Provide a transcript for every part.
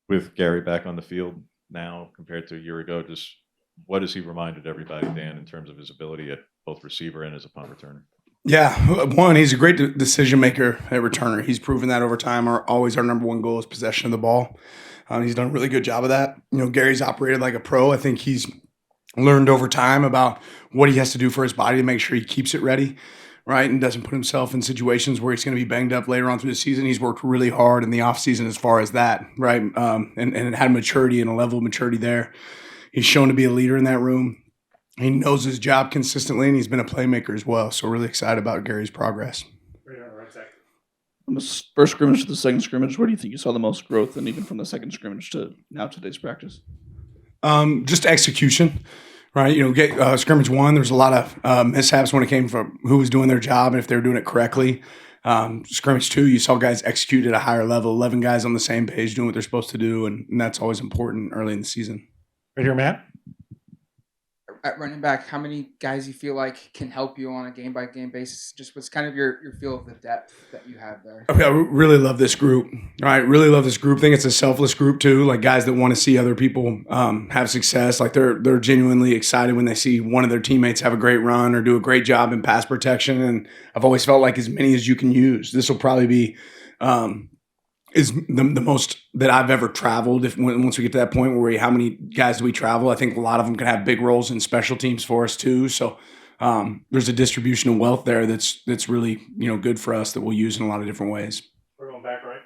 With Gary back on the field now compared to a year ago, just what has he reminded everybody, Dan, in terms of his ability at both receiver and as a punt returner? Yeah, one, he's a great decision maker at returner. He's proven that over time. Always our number one goal is possession of the ball. He's done a really good job of that. Gary's operated like a pro. I think he's learned over time about what he has to do for his body to make sure he keeps it ready, right, and doesn't put himself in situations where he's going to be banged up later on through the season. He's worked really hard in the offseason as far as that, right, and had maturity and a level of maturity there. He's shown to be a leader in that room. He knows his job consistently, and he's been a playmaker as well. So really excited about Gary's progress. From the first scrimmage to the second scrimmage, where do you think you saw the most growth, and even from the second scrimmage to now today's practice? Just execution, right? Scrimmage one, there's a lot of mishaps when it came from who was doing their job and if they were doing it correctly. Scrimmage two, you saw guys execute at a higher level, 11 guys on the same page doing what they're supposed to do, and that's always important early in the season. Right here, Matt. At running back, how many guys you feel like can help you on a game-by-game basis? Just what's kind of your feel of the depth that you have there? I really love this group. All right, really love this group. I think it's a selfless group too. Like guys that want to see other people have success. Like they're genuinely excited when they see one of their teammates have a great run or do a great job in pass protection. And I've always felt like as many as you can use. This will probably be is the most that I've ever traveled. Once we get to that point where how many guys do we travel? I think a lot of them can have big roles in special teams for us too. So there's a distribution of wealth there that's really good for us that we'll use in a lot of different ways. We're going back, right?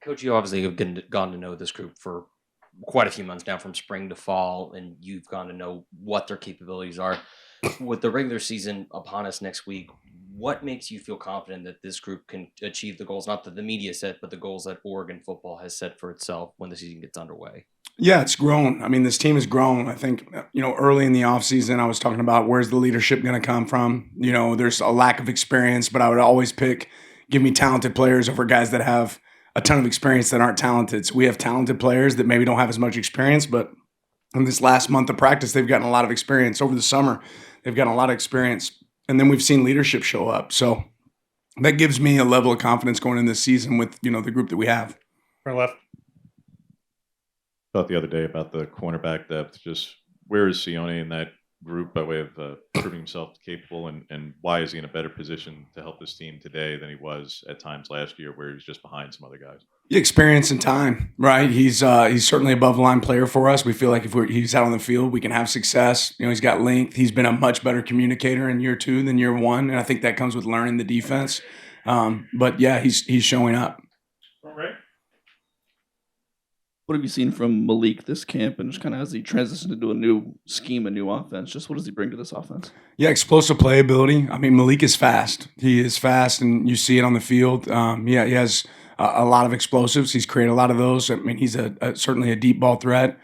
Coach, you obviously have gone to know this group for quite a few months now, from spring to fall, and you've gone to know what their capabilities are. With the regular season upon us next week, what makes you feel confident that this group can achieve the goals, not that the media set, but the goals that Oregon football has set for itself when the season gets underway? Yeah, it's grown. I mean, this team has grown. I think, early in the offseason, I was talking about where's the leadership going to come from. There's a lack of experience, but I would always give me talented players over guys that have a ton of experience that aren't talented. So we have talented players that maybe don't have as much experience, but in this last month of practice, they've gotten a lot of experience. Over the summer, they've gotten a lot of experience. And then we've seen leadership show up. So that gives me a level of confidence going in this season with, the group that we have. Turn left. Thought the other day about the cornerback depth. Just where is Sione in that group by way of proving himself capable, and why is he in a better position to help this team today than he was at times last year where he was just behind some other guys? Experience and time, right? He's certainly above the line player for us. We feel like if he's out on the field, we can have success. He's got length. He's been a much better communicator in year two than year one, and I think that comes with learning the defense. But yeah, he's showing up. All right. What have you seen from Malik this camp, and just kind of as he transitioned into a new scheme, a new offense? Just what does he bring to this offense? Yeah, explosive playability. I mean, Malik is fast. He is fast, and you see it on the field. He has a lot of explosives. He's created a lot of those. I mean, he's certainly a deep ball threat.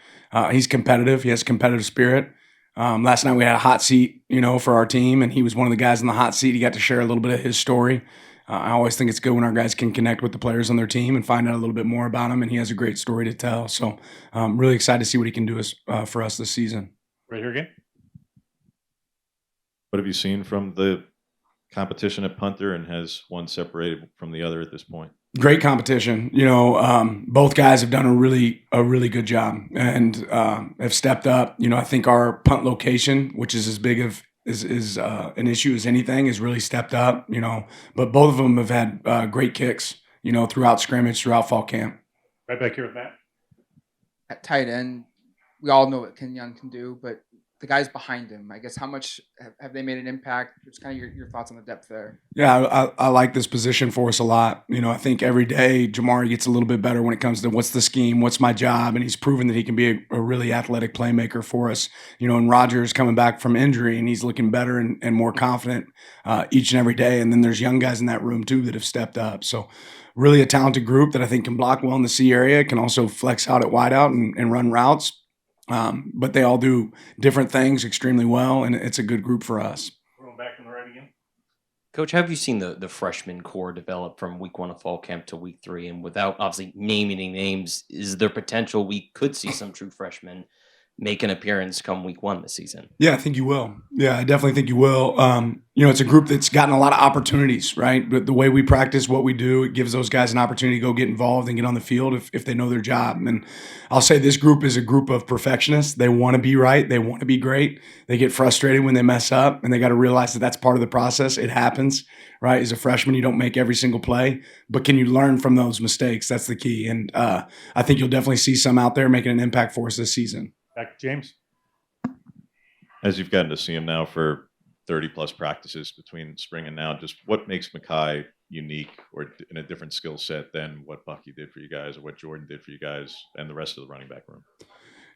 He's competitive. He has competitive spirit. Last night we had a hot seat, for our team, and he was one of the guys in the hot seat. He got to share a little bit of his story. I always think it's good when our guys can connect with the players on their team and find out a little bit more about him, and he has a great story to tell. So I'm really excited to see what he can do for us this season. Right here again. What have you seen from the competition at punter, and has one separated from the other at this point? Great competition. Both guys have done a really good job and have stepped up. I think our punt location, which is as big of is an issue as anything, has really stepped up. But both of them have had great kicks. Throughout scrimmage, throughout fall camp. Right back here with Matt. At tight end, we all know what Ken Young can do, but the guys behind him, I guess, how much have they made an impact? Just kind of your thoughts on the depth there. Yeah, I like this position for us a lot. I think every day Jamari gets a little bit better when it comes to what's the scheme, what's my job, and he's proven that he can be a really athletic playmaker for us. And Roger's coming back from injury, and he's looking better and more confident each and every day. And then there's young guys in that room too that have stepped up. So really a talented group that I think can block well in the C area, can also flex out at wideout and run routes. But they all do different things extremely well, and it's a good group for us. We're going back on the right again. Coach, have you seen the freshman core develop from week one of fall camp to week three? And without obviously naming any names, is there potential we could see some true freshmen make an appearance come week 1 this season? Yeah, I think you will. Yeah, I definitely think you will. It's a group that's gotten a lot of opportunities, right? But the way we practice what we do, it gives those guys an opportunity to go get involved and get on the field if they know their job. And I'll say this group is a group of perfectionists. They want to be right. They want to be great. They get frustrated when they mess up, and they got to realize that that's part of the process. It happens, right? As a freshman, you don't make every single play, but can you learn from those mistakes? That's the key. And I think you'll definitely see some out there making an impact for us this season. Back to James. As you've gotten to see him now for 30 plus practices between spring and now, just what makes Mackay unique or in a different skill set than what Bucky did for you guys or what Jordan did for you guys and the rest of the running back room?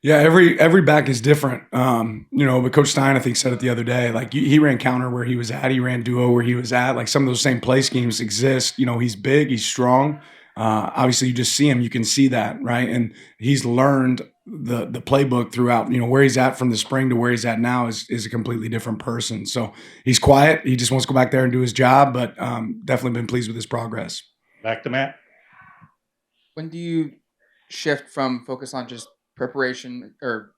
Yeah, every back is different. But Coach Stein, I think, said it the other day. Like he ran counter where he was at, he ran duo where he was at. Like some of those same play schemes exist. He's big, he's strong. Obviously, you just see him, you can see that, right? And he's learned the playbook throughout. Where he's at from the spring to where he's at now is a completely different person. So he's quiet. He just wants to go back there and do his job. But definitely been pleased with his progress. Back to Matt. When do you shift from focus on just preparation or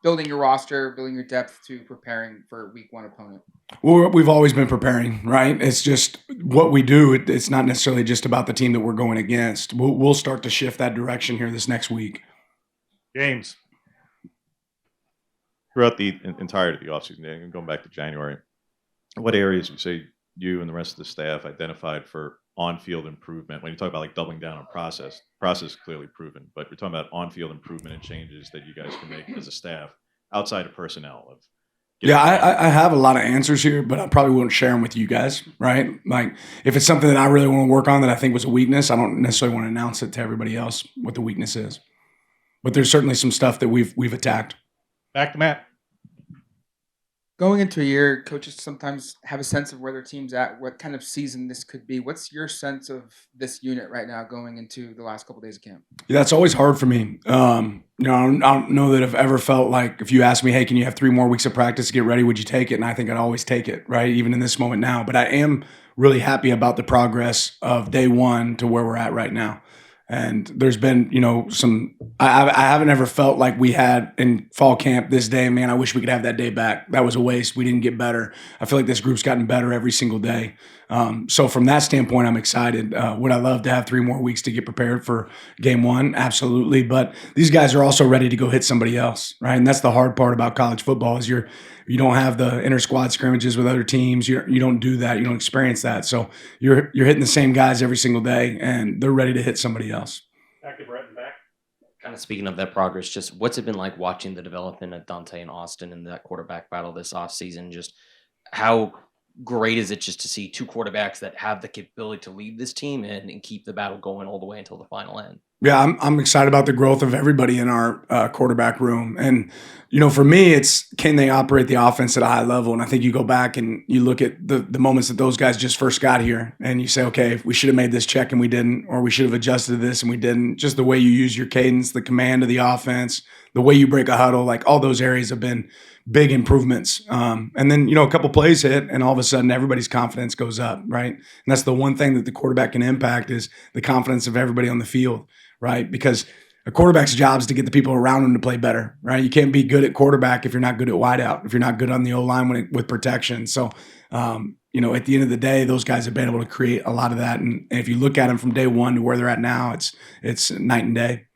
building your roster, building your depth to preparing for week 1 opponent? Well, we've always been preparing, right? It's just what we do. It's not necessarily just about the team that we're going against. We'll start to shift that direction here this next week. James. Throughout the entirety of the offseason, and going back to January, what areas would you say you and the rest of the staff identified for on-field improvement? When you talk about like doubling down on process is clearly proven, but you're talking about on-field improvement and changes that you guys can make as a staff outside of personnel. Yeah, I have a lot of answers here, but I probably won't share them with you guys, right? Like if it's something that I really want to work on that I think was a weakness, I don't necessarily want to announce it to everybody else what the weakness is. But there's certainly some stuff that we've attacked. Back to Matt. Going into a year, coaches sometimes have a sense of where their team's at, what kind of season this could be. What's your sense of this unit right now going into the last couple of days of camp? Yeah, that's always hard for me. I don't know that I've ever felt like if you ask me, hey, can you have 3 more weeks of practice to get ready, would you take it? And I think I'd always take it, right? Even in this moment now. But I am really happy about the progress of day 1 to where we're at right now. And there's been, I haven't ever felt like we had in fall camp this day, man, I wish we could have that day back. That was a waste. We didn't get better. I feel like this group's gotten better every single day. So from that standpoint, I'm excited. Would I love to have 3 more weeks to get prepared for game 1? Absolutely. But these guys are also ready to go hit somebody else, right? And that's the hard part about college football is you don't have the inter squad scrimmages with other teams. You don't do that. You don't experience that. So you're hitting the same guys every single day, and they're ready to hit somebody else. Back to Brett and back. Kind of speaking of that progress, just what's it been like watching the development of Dante and Austin in that quarterback battle this offseason? Just how great is it just to see 2 quarterbacks that have the capability to lead this team and keep the battle going all the way until the final end? Yeah, I'm excited about the growth of everybody in our quarterback room. And, for me, it's can they operate the offense at a high level? And I think you go back and you look at the moments that those guys just first got here and you say, okay, we should have made this check and we didn't, or we should have adjusted this and we didn't. Just the way you use your cadence, the command of the offense, the way you break a huddle, like all those areas have been big improvements. And then, a couple plays hit and all of a sudden everybody's confidence goes up, right? And that's the one thing that the quarterback can impact is the confidence of everybody on the field, right? Because a quarterback's job is to get the people around him to play better, right? You can't be good at quarterback if you're not good at wideout, if you're not good on the O-line with protection. So, at the end of the day, those guys have been able to create a lot of that. And if you look at them from day 1 to where they're at now, it's night and day.